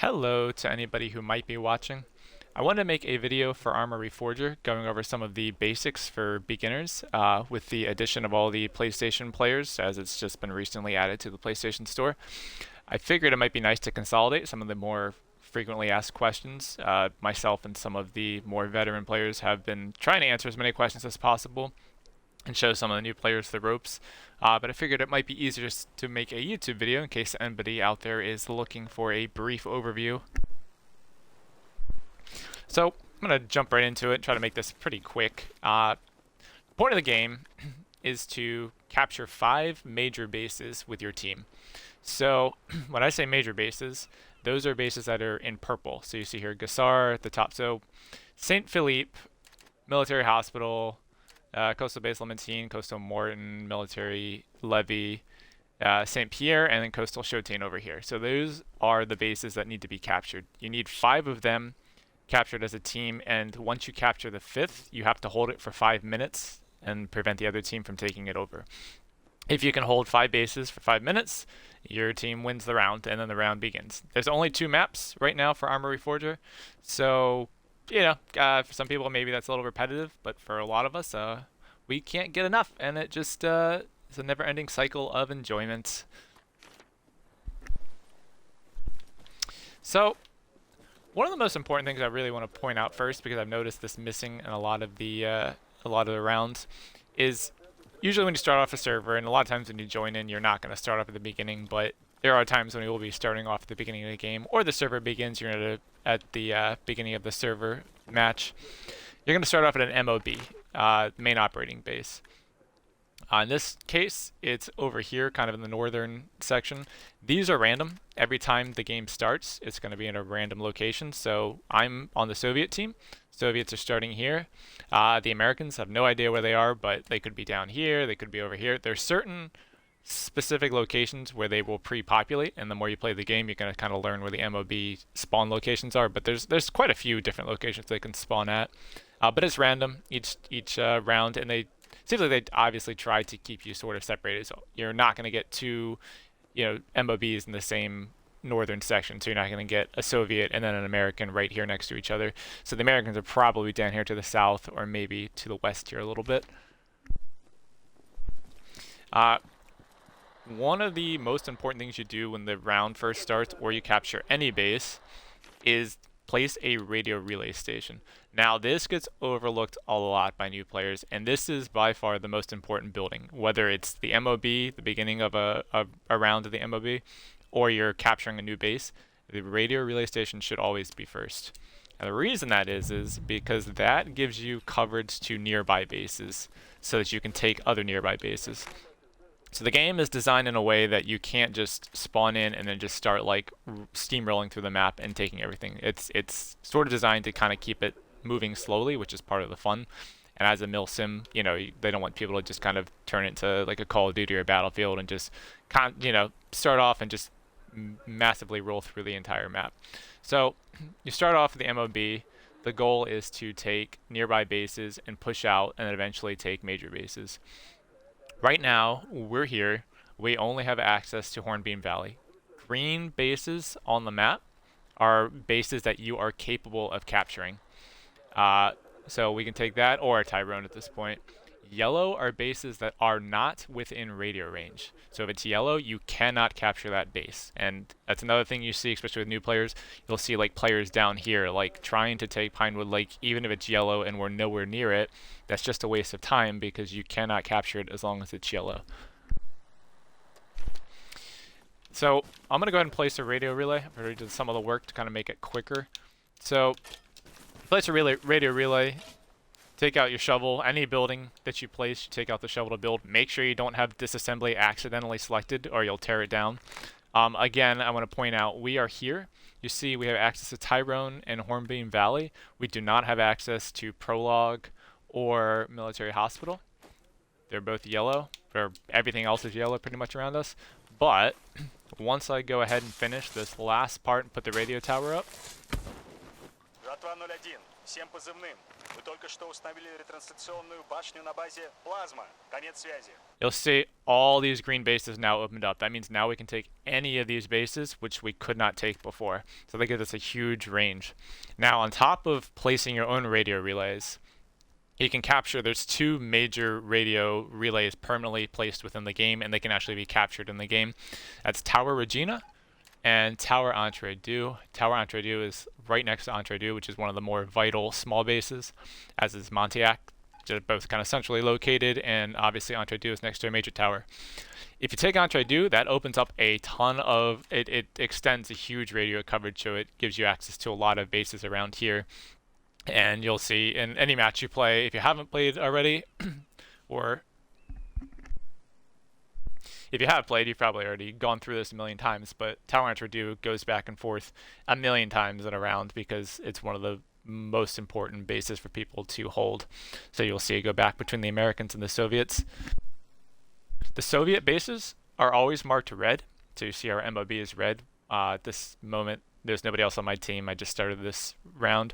Hello to anybody who might be watching. I wanted to make a video for Arma Reforger going over some of the basics for beginners with the addition of all the PlayStation players, as it's just been recently added to the PlayStation Store. I figured it might be nice to consolidate some of the more frequently asked questions. Myself and some of the more veteran players have been trying to answer as many questions as possible and show some of the new players the ropes. But I figured it might be easier just to make a YouTube video in case anybody out there is looking for a brief overview. So I'm going to jump right into it and try to make this pretty quick. The point of the game is to capture 5 major bases with your team. So when I say major bases, those are bases that are in purple. So you see here Gassar at the top. So St. Philippe, Military Hospital, Coastal Base Lamentine, Coastal Morton, Military Levy, St. Pierre, and then Coastal Chotain over here. So those are the bases that need to be captured. You need 5 of them captured as a team, and once you capture the 5th, you have to hold it for 5 minutes and prevent the other team from taking it over. If you can hold 5 bases for 5 minutes, your team wins the round, and then the round begins. There's only 2 maps right now for Arma Reforger, so for some people maybe that's a little repetitive, but for a lot of us, we can't get enough, and it just is a never-ending cycle of enjoyment. So one of the most important things I really want to point out first, because I've noticed this missing in a lot of the rounds, is usually when you start off a server, and a lot of times when you join in, you're not going to start off at the beginning, but there are times when you will be starting off at the beginning of the game, or the server begins, you're at the beginning of the server match. You're going to start off at an MOB, main operating base. In this case, it's over here, kind of in the northern section. These are random. Every time the game starts, it's going to be in a random location. So I'm on the Soviet team. Soviets are starting here. The Americans have no idea where they are, but they could be down here, they could be over here. There's certain specific locations where they will pre-populate, and the more you play the game, you're going to kind of learn where the MOB spawn locations are, but there's quite a few different locations they can spawn at. But it's random each round, and they seems like they obviously try to keep you sort of separated, so you're not going to get 2 MOBs in the same northern section, so you're not going to get a Soviet and then an American right here next to each other. So the Americans are probably down here to the south, or maybe to the west here a little bit. One of the most important things you do when the round first starts, or you capture any base, is place a radio relay station. Now this gets overlooked a lot by new players, and this is by far the most important building, whether it's the MOB, the beginning of a round of the MOB, or you're capturing a new base. The radio relay station should always be first. And the reason that is because that gives you coverage to nearby bases so that you can take other nearby bases. So the game is designed in a way that you can't just spawn in and then just start like steamrolling through the map and taking everything. It's sort of designed to kind of keep it moving slowly, which is part of the fun. And as a mil sim, they don't want people to just kind of turn it into like a Call of Duty or Battlefield and just start off and just massively roll through the entire map. So you start off with the MOB. The goal is to take nearby bases and push out, and then eventually take major bases. Right now, we're here. We only have access to Hornbeam Valley. Green bases on the map are bases that you are capable of capturing. So we can take that, or Tyrone at this point. Yellow are bases that are not within radio range. So if it's yellow, you cannot capture that base. And that's another thing you see, especially with new players. You'll see like players down here like trying to take Pinewood Lake, even if it's yellow and we're nowhere near it. That's just a waste of time because you cannot capture it as long as it's yellow. So I'm going to go ahead and place a radio relay. I've already did some of the work to kind of make it quicker. So place a radio relay. Take out your shovel. Any building that you place, you take out the shovel to build. Make sure you don't have disassembly accidentally selected, or you'll tear it down. Again, I want to point out, we are here. You see we have access to Tyrone and Hornbeam Valley. We do not have access to Prologue or Military Hospital. They're both yellow, or everything else is yellow pretty much around us. But once I go ahead and finish this last part and put the radio tower up, всем позывным. Вы только что установили ретрансляционную башню на базе Плазма. Конец связи. You'll see all these green bases now opened up. That means now we can take any of these bases, which we could not take before. So that gives us a huge range. Now, on top of placing your own radio relays, you can capture, there's two major radio relays permanently placed within the game, and they can actually be captured in the game. That's Tower Regina and Tower Entre Deux. Tower Entre Deux is right next to Entre Deux, which is one of the more vital small bases, as is Montiac. They're both kind of centrally located, and obviously Entre Deux is next to a major tower. If you take Entre Deux, that opens up a ton of, it extends a huge radio coverage, so it gives you access to a lot of bases around here. And you'll see in any match you play, if you haven't played already, or if you have played, you've probably already gone through this a million times, but Tower Entre Deux goes back and forth a million times in a round because it's one of the most important bases for people to hold. So you'll see it go back between the Americans and the Soviets. The Soviet bases are always marked red, so you see our MOB is red. At this moment, there's nobody else on my team. I just started this round.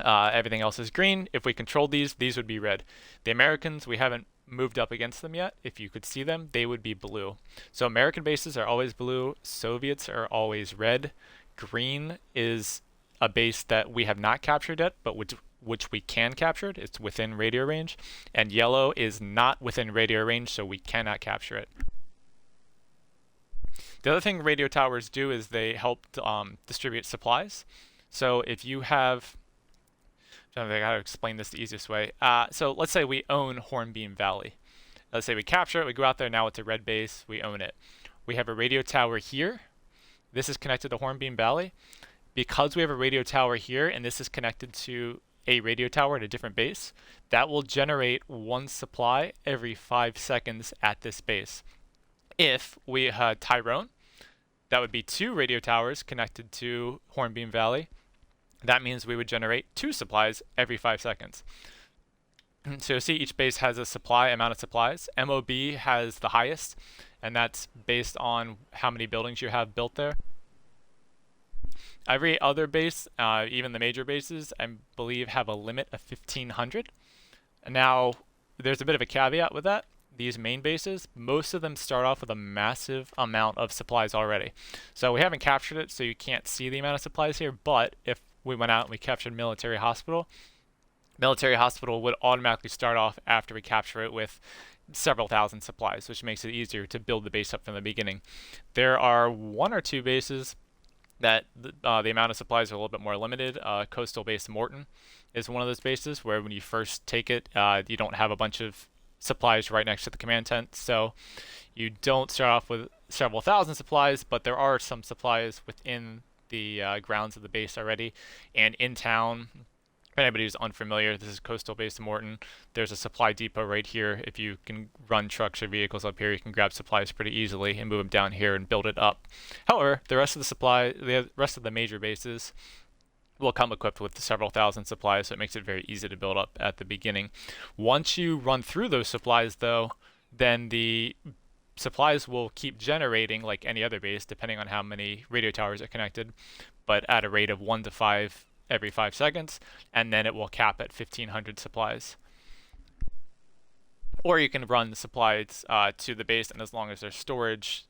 Everything else is green. If we controlled these would be red. The Americans, we haven't moved up against them yet. If you could see them, they would be blue. So American bases are always blue. Soviets are always red. Green is a base that we have not captured yet, but which we can capture it. It's within radio range. And yellow is not within radio range, so we cannot capture it. The other thing radio towers do is they help distribute supplies. So if you have, I don't know how to explain this the easiest way. So let's say we own Hornbeam Valley. Let's say we capture it, we go out there, now it's a red base, we own it. We have a radio tower here. This is connected to Hornbeam Valley. Because we have a radio tower here, and this is connected to a radio tower at a different base, that will generate one supply every 5 seconds at this base. If we had Tyrone, that would be 2 radio towers connected to Hornbeam Valley. That means we would generate 2 supplies every 5 seconds. So you see each base has a amount of supplies. MOB has the highest, and that's based on how many buildings you have built there. Every other base, even the major bases, I believe have a limit of 1,500. Now, there's a bit of a caveat with that. These main bases, most of them start off with a massive amount of supplies already. So we haven't captured it, so you can't see the amount of supplies here, but if we went out and we captured Military Hospital would automatically start off after we capture it with several thousand supplies, which makes it easier to build the base up from the beginning. There are 1 or 2 bases that the amount of supplies are a little bit more limited. Coastal Base Morton is one of those bases where when you first take it, you don't have a bunch of supplies right next to the command tent, so you don't start off with several thousand supplies, but there are some supplies within the grounds of the base already. And in town, if anybody who's unfamiliar, this is Coastal Base Morton. There's a supply depot right here. If you can run trucks or vehicles up here, you can grab supplies pretty easily and move them down here and build it up. However, the rest of the major bases will come equipped with several thousand supplies, so it makes it very easy to build up at the beginning. Once you run through those supplies, though, then the supplies will keep generating like any other base, depending on how many radio towers are connected, but at a rate of 1 to 5 every 5 seconds, and then it will cap at 1,500 supplies. Or you can run the supplies to the base, and as long as there's storage,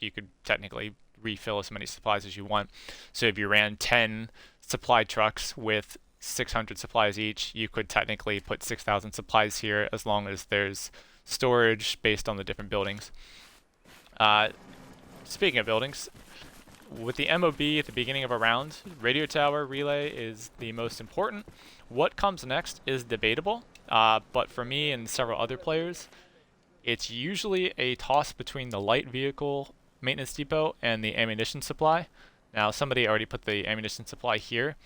you could technically refill as many supplies as you want. So if you ran 10 supply trucks with 600 supplies each, you could technically put 6,000 supplies here as long as there's storage based on the different buildings. Speaking of buildings, with the MOB at the beginning of a round, radio tower relay is the most important. What comes next is debatable, but for me and several other players, it's usually a toss between the light vehicle maintenance depot and the ammunition supply. Now, somebody already put the ammunition supply here.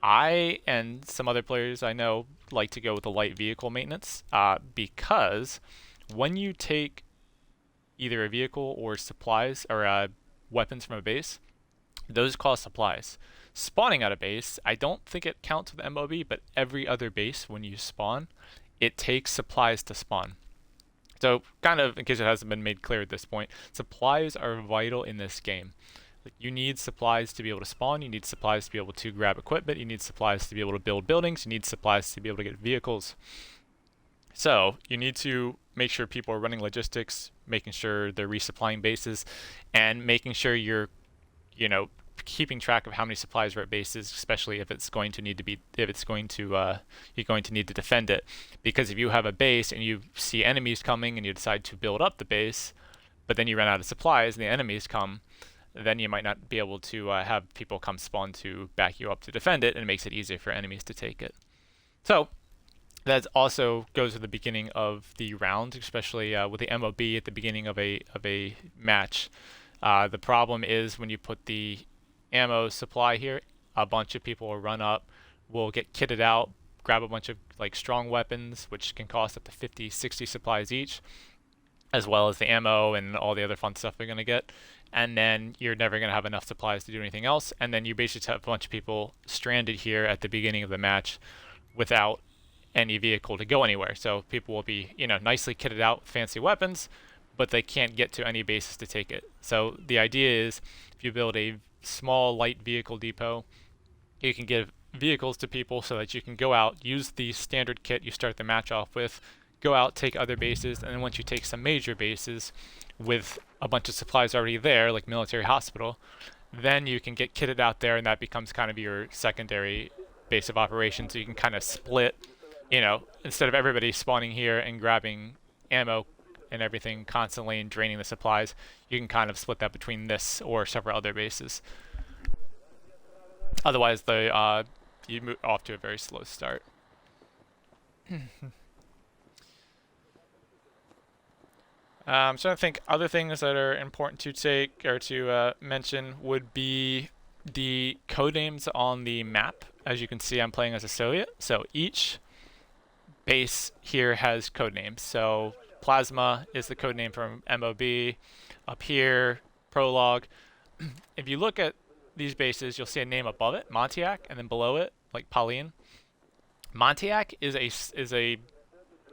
I and some other players I know like to go with the light vehicle maintenance because when you take either a vehicle or supplies or weapons from a base, those cost supplies. Spawning out of base, I don't think it counts with MOB, but every other base when you spawn, it takes supplies to spawn. So kind of, in case it hasn't been made clear at this point, supplies are vital in this game. Like, you need supplies to be able to spawn, you need supplies to be able to grab equipment, you need supplies to be able to build buildings, you need supplies to be able to get vehicles. So you need to make sure people are running logistics, making sure they're resupplying bases, and making sure you're, you know, keeping track of how many supplies are at bases, especially if it's going to need to be, if it's going to, you're going to need to defend it. Because if you have a base and you see enemies coming and you decide to build up the base, but then you run out of supplies and the enemies come, then you might not be able to have people come spawn to back you up to defend it, and it makes it easier for enemies to take it. So that also goes with the beginning of the round, especially with the MOB at the beginning of a match. The problem is when you put the ammo supply here, a bunch of people will run up, will get kitted out, grab a bunch of like strong weapons, which can cost up to 50, 60 supplies each, as well as the ammo and all the other fun stuff they're going to get. And then you're never going to have enough supplies to do anything else. And then you basically have a bunch of people stranded here at the beginning of the match without any vehicle to go anywhere. So people will be, you know, nicely kitted out with fancy weapons, but they can't get to any bases to take it. So the idea is if you build a small light vehicle depot, you can give vehicles to people so that you can go out, use the standard kit you start the match off with, go out, take other bases, and then once you take some major bases with a bunch of supplies already there, like military hospital, then you can get kitted out there, and that becomes kind of your secondary base of operations. So you can kind of split, you know, instead of everybody spawning here and grabbing ammo and everything constantly and draining the supplies, you can kind of split that between this or several other bases. Otherwise, you move off to a very slow start. I'm trying to think other things that are important to take or to mention would be the codenames on the map. As you can see, I'm playing as a Soviet, so each base here has codenames. So Plasma is the codename from MOB. Up here, Prologue. If you look at these bases, you'll see a name above it, Montiac, and then below it, like Pauline. Montiac is a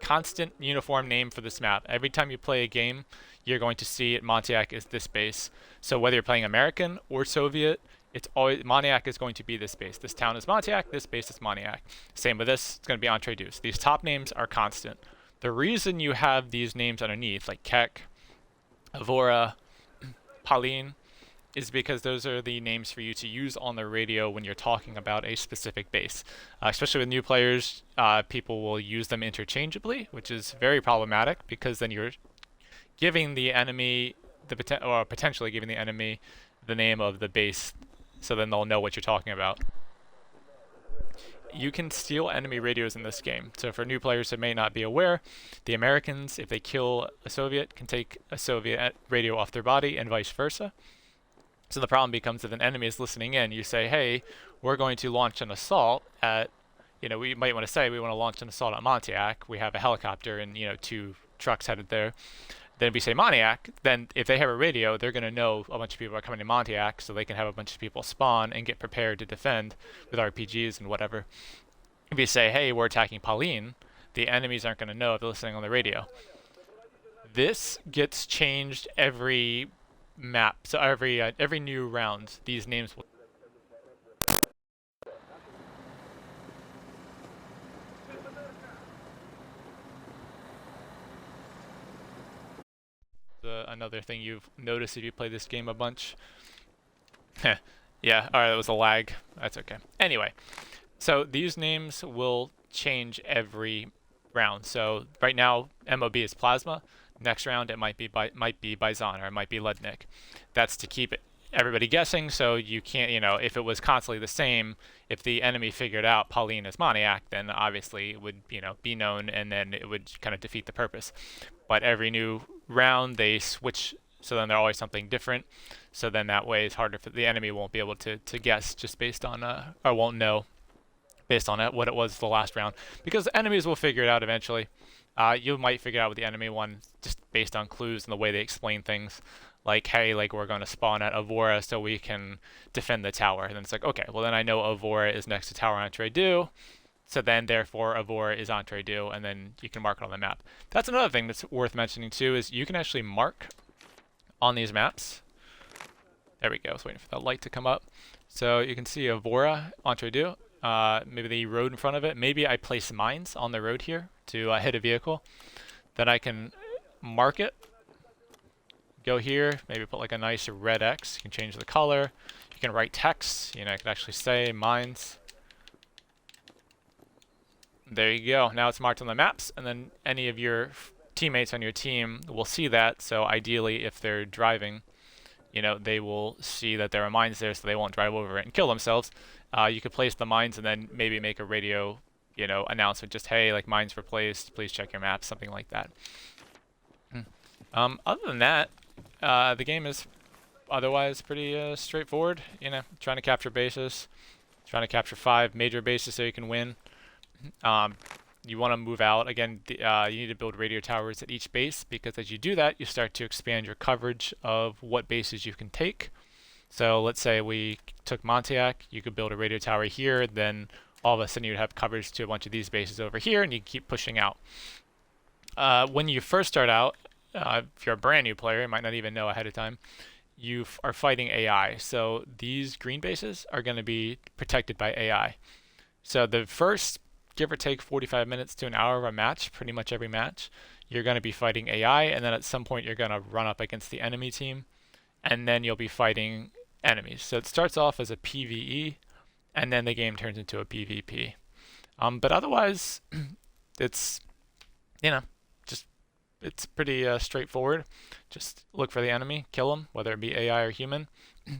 constant uniform name for this map. Every time you play a game, you're going to see it, Montiac is this base. So whether you're playing American or Soviet, it's always Montiac is going to be this base. This town is Montiac, this base is Montiac. Same with this, it's going to be Entre Deuce. These top names are constant. The reason you have these names underneath, like Keck, Avora, Pauline, is because those are the names for you to use on the radio when you're talking about a specific base. Especially with new players, people will use them interchangeably, which is very problematic because then you're giving the enemy or potentially giving the enemy the name of the base, so then they'll know what you're talking about. You can steal enemy radios in this game. So for new players that may not be aware, the Americans, if they kill a Soviet, can take a Soviet radio off their body and vice versa. So the problem becomes if an enemy is listening in, you say, hey, we're going to launch an assault at, you know, we might want to say we want to launch an assault at Montiac. We have a helicopter and, you know, 2 trucks headed there. Then we say Montiac, then if they have a radio, they're going to know a bunch of people are coming to Montiac, so they can have a bunch of people spawn and get prepared to defend with RPGs and whatever. If you say, hey, we're attacking Pauline, the enemies aren't going to know if they're listening on the radio. This gets changed every map, so every new round, these names will another thing you've noticed if you play this game a bunch. Yeah, alright, that was a lag. That's okay. Anyway, so these names will change every round. So right now, MOB is Plasma. Next round, it might be Bizon or it might be Lednik. That's to keep everybody guessing, so you can't, you know, if it was constantly the same, if the enemy figured out Pauline is Montiac, then obviously it would, you know, be known, and then it would kind of defeat the purpose. But every new round, they switch, so then they're always something different. So then that way it's harder for the enemy won't be able to guess just based on, or won't know based on what it was the last round. Because the enemies will figure it out eventually. You might figure out with the enemy one just based on clues and the way they explain things. Like, hey, like we're going to spawn at Avora so we can defend the tower. And then it's like, okay, well then I know Avora is next to Tower Entre Deux. So then, therefore, Avora is Entre Deux, and then you can mark it on the map. That's another thing that's worth mentioning too, is you can actually mark on these maps There we go. I was waiting for that light to come up. So you can see Avora, Entre Deux. Maybe the road in front of it. Maybe I place mines on the road here to hit a vehicle. Then I can mark it. Go here, maybe put like a nice red X. You can change the color. You can write text. You know, I can actually say mines. There you go. Now it's marked on the maps, and then any of your teammates on your team will see that. So ideally, if they're driving, you know, they will see that there are mines there, so they won't drive over it and kill themselves. You could place the mines and then maybe make a radio, you know, announcement, just hey, like mines were placed. Please check your maps, something like that. Other than that, the game is otherwise pretty straightforward. You know, trying to capture bases, trying to capture 5 major bases so you can win. You want to move out. Again, you need to build radio towers at each base, because as you do that, you start to expand your coverage of what bases you can take. So let's say we took Montiac, you could build a radio tower here, then all of a sudden you'd have coverage to a bunch of these bases over here, and you keep pushing out. When you first start out, if you're a brand new player, you might not even know ahead of time, you are fighting AI. So these green bases are going to be protected by AI. So the first, give or take 45 minutes to an hour of a match, pretty much every match, you're going to be fighting AI, and then at some point you're going to run up against the enemy team, and then you'll be fighting enemies. So it starts off as a PvE, and then the game turns into a PvP. But otherwise, it's, you know, it's pretty straightforward. Just look for the enemy, kill them, whether it be AI or human.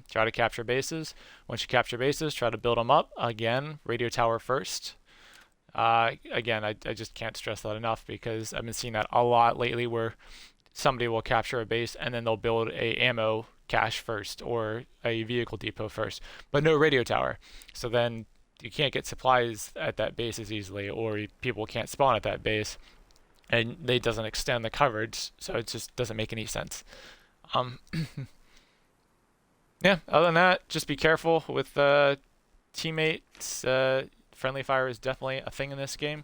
Try to capture bases. Once you capture bases, try to build them up. Again, radio tower first. Again, I just can't stress that enough, because I've been seeing that a lot lately, where somebody will capture a base and then they'll build a ammo cache first or a vehicle depot first, but no radio tower. So then you can't get supplies at that base as easily, or people can't spawn at that base, and it doesn't extend the coverage, so it just doesn't make any sense. Yeah, other than that, just be careful with teammates. Friendly fire is definitely a thing in this game,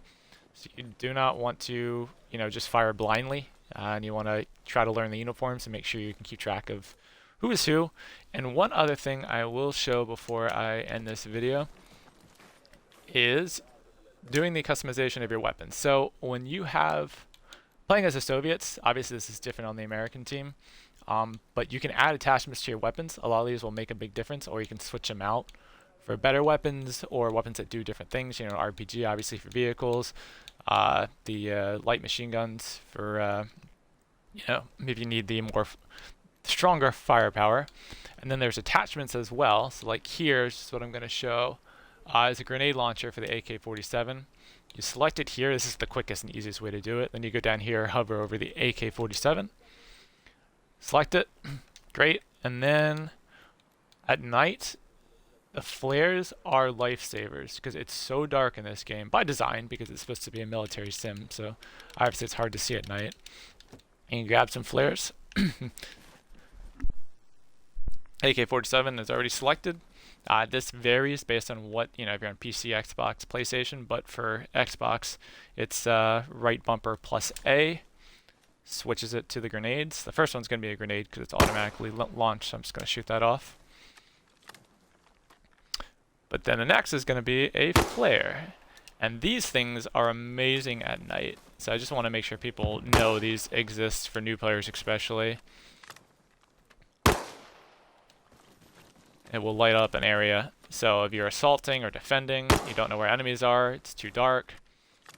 so you do not want to, you know, just fire blindly, and you want to try to learn the uniforms and make sure you can keep track of who is who. And one other thing I will show before I end this video is doing the customization of your weapons. So when you have, playing as the Soviets, obviously this is different on the American team, but you can add attachments to your weapons. A lot of these will make a big difference, or you can switch them out for better weapons or weapons that do different things. You know, RPG obviously for vehicles, the light machine guns for, you know, maybe you need the more stronger firepower. And then there's attachments as well. So like here is what I'm going to show. Is a grenade launcher for the AK-47. You select it here. This is the quickest and easiest way to do it. Then you go down here, hover over the AK-47, select it. Great. And then at night, the flares are lifesavers, because it's so dark in this game, by design, because it's supposed to be a military sim, so obviously it's hard to see at night. And you grab some flares. AK-47 is already selected. This varies based on what, you know, if you're on PC, Xbox, PlayStation, but for Xbox, it's right bumper plus A, switches it to the grenades. The first one's going to be a grenade because it's automatically launched, so I'm just going to shoot that off. But then the next is going to be a flare. And these things are amazing at night. So I just want to make sure people know these exist for new players especially. It will light up an area. So if you're assaulting or defending, you don't know where enemies are, it's too dark,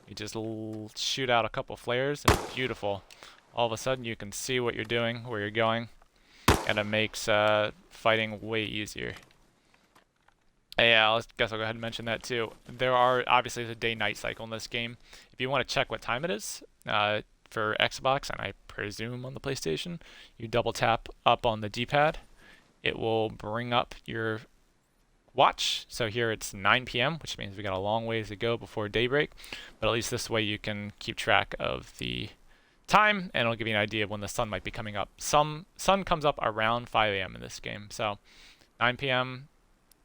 you just shoot out a couple flares and it's beautiful. All of a sudden you can see what you're doing, where you're going, and it makes fighting way easier. Yeah, I guess I'll go ahead and mention that too. There are, obviously, there's a day-night cycle in this game. If you want to check what time it is, for Xbox, and I presume on the PlayStation, you double tap up on the D-pad. It will bring up your watch. So here it's 9 p.m., which means we got a long ways to go before daybreak. But at least this way you can keep track of the time, and it'll give you an idea of when the sun might be coming up. Sun comes up around 5 a.m. in this game. So 9 p.m.,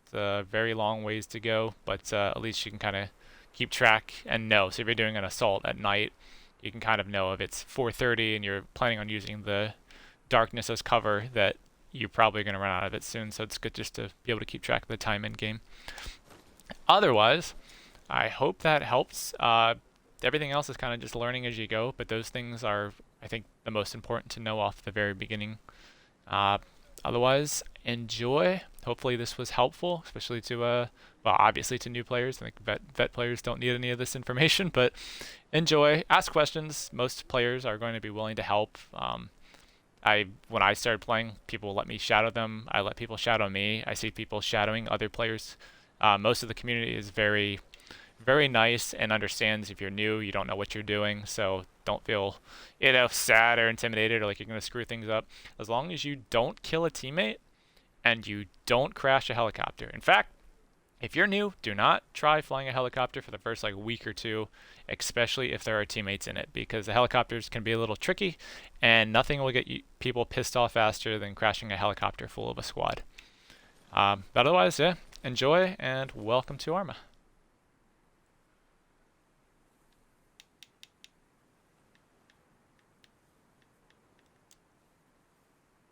it's a very long ways to go, but at least you can kind of keep track and know. So if you're doing an assault at night, you can kind of know if it's 4:30 and you're planning on using the darkness as cover, that you're probably going to run out of it soon, so it's good just to be able to keep track of the time in game. Otherwise, I hope that helps. Everything else is kind of just learning as you go, but those things are, I think, the most important to know off the very beginning. Otherwise, enjoy. Hopefully this was helpful, especially to, well, obviously to new players. I think vet players don't need any of this information, but enjoy. Ask questions. Most players are going to be willing to help. When I started playing, people let me shadow them. I let people shadow me. I see people shadowing other players. Most of the community is very, very nice and understands if you're new, you don't know what you're doing. So don't feel, sad or intimidated or like you're going to screw things up. As long as you don't kill a teammate and you don't crash a helicopter. In fact, if you're new, do not try flying a helicopter for the first week or two, especially if there are teammates in it, because the helicopters can be a little tricky, and nothing will get people pissed off faster than crashing a helicopter full of a squad. But otherwise, yeah, enjoy and welcome to Arma.